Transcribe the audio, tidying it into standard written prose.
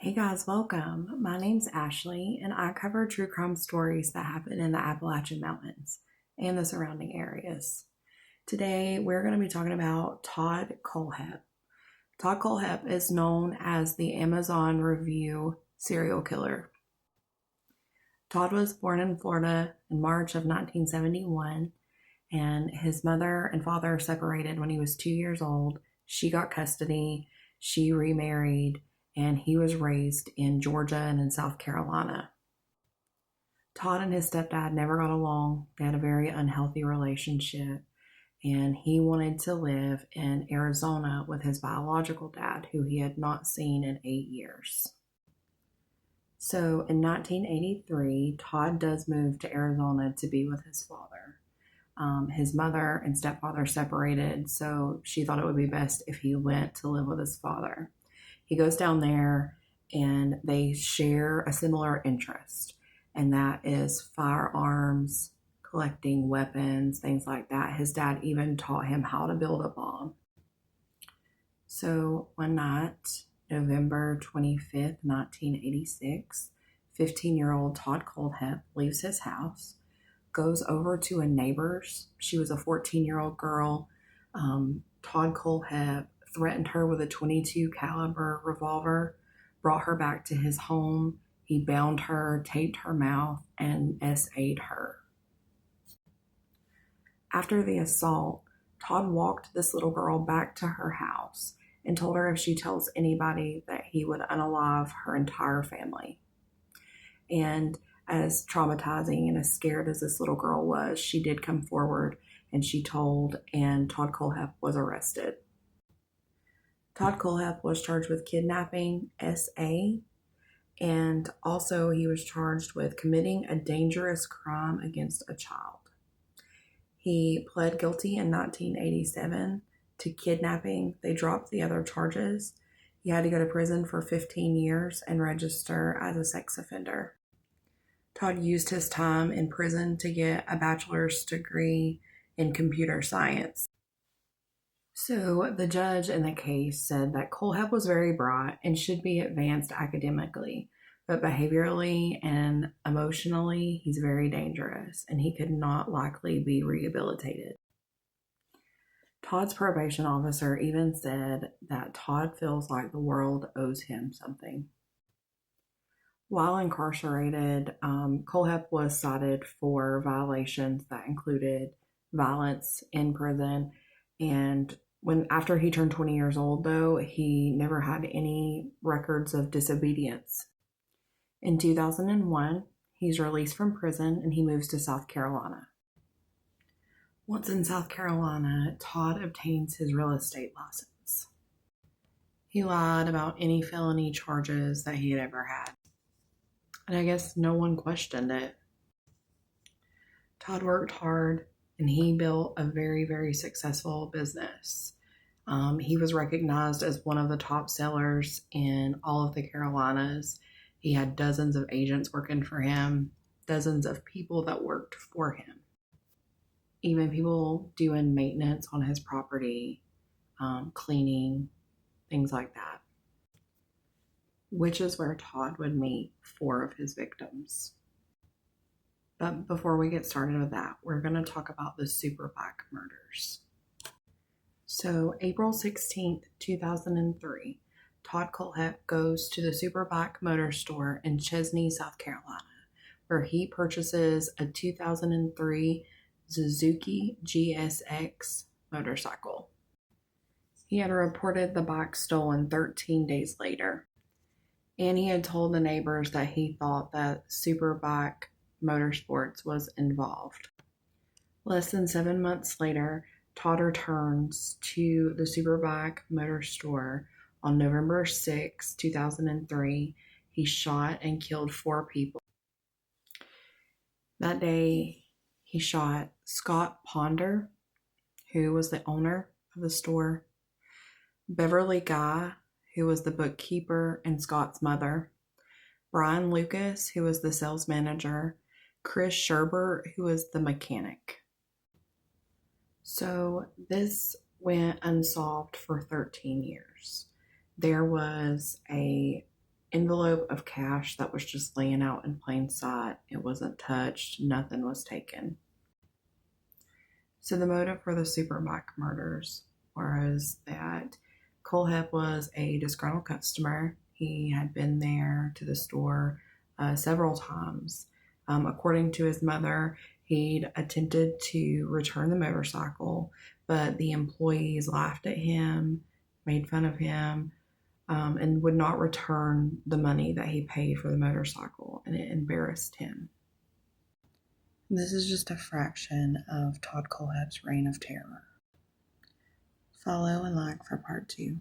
Hey guys, welcome. My name's Ashley, and I cover true crime stories that happen in the Appalachian Mountains and the surrounding areas. Today, we're going to be talking about Todd Kohlhepp. Todd Kohlhepp is known as the Amazon Review serial killer. Todd was born in Florida in March of 1971, and his mother and father separated when he was 2 years old. She got custody, she remarried, and he was raised in Georgia and in South Carolina. Todd and his stepdad never got along. They had a very unhealthy relationship, and he wanted to live in Arizona with his biological dad, who he had not seen in 8 years. So in 1983, Todd does move to Arizona to be with his father. His mother and stepfather separated, so she thought it would be best if he went to live with his father. He goes down there and they share a similar interest, and that is firearms, collecting weapons, things like that. His dad even taught him how to build a bomb. So one night, November 25th, 1986, 15-year-old Todd Kohlhepp leaves his house, goes over to a neighbor's. She was a 14-year-old girl. Todd Kohlhepp threatened her with a .22 caliber revolver, brought her back to his home. He bound her, taped her mouth, and SA'd her. After the assault, Todd walked this little girl back to her house and told her if she tells anybody that he would unalive her entire family. And as traumatizing and as scared as this little girl was, she did come forward and she told, and Todd Kohlhepp was arrested. Todd Kohlhepp was charged with kidnapping, SA, and also he was charged with committing a dangerous crime against a child. He pled guilty in 1987 to kidnapping. They dropped the other charges. He had to go to prison for 15 years and register as a sex offender. Todd used his time in prison to get a bachelor's degree in computer science. So the judge in the case said that Kohlhepp was very bright and should be advanced academically, but behaviorally and emotionally, he's very dangerous and he could not likely be rehabilitated. Todd's probation officer even said that Todd feels like the world owes him something. While incarcerated, Kohlhepp was cited for violations that included violence in prison, and after he turned 20 years old, though, he never had any records of disobedience. In 2001, he's released from prison and he moves to South Carolina. Once in South Carolina, Todd obtains his real estate license. He lied about any felony charges that he had ever had, and I guess no one questioned it. Todd worked hard and he built a very, very successful business. He was recognized as one of the top sellers in all of the Carolinas. He had dozens of agents working for him, dozens of people that worked for him, even people doing maintenance on his property, cleaning, things like that, which is where Todd would meet 4 of his victims. But before we get started with that, we're going to talk about the Superbike murders. So April 16th, 2003, Todd Kohlhepp goes to the Superbike Motor Store in Chesney, South Carolina, where he purchases a 2003 Suzuki GSX motorcycle. He had reported the bike stolen 13 days later, and he had told the neighbors that he thought that Superbike Motorsports was involved. Less than 7 months later, Todd returns to the Superbike Motor Store on November 6, 2003. He shot and killed 4 people. That day, he shot Scott Ponder, who was the owner of the store, Beverly Guy, who was the bookkeeper and Scott's mother, Brian Lucas, who was the sales manager, Chris Sherbert, who was the mechanic. So this went unsolved for 13 years. There was a envelope of cash that was just laying out in plain sight. It wasn't touched, nothing was taken. So the motive for the superbike murders was that Kohlhepp was a disgruntled customer. He had been there to the store several times. According to his mother, he'd attempted to return the motorcycle, but the employees laughed at him, made fun of him, and would not return the money that he paid for the motorcycle, and it embarrassed him. This is just a fraction of Todd Kohlhepp's reign of terror. Follow and like for part 2.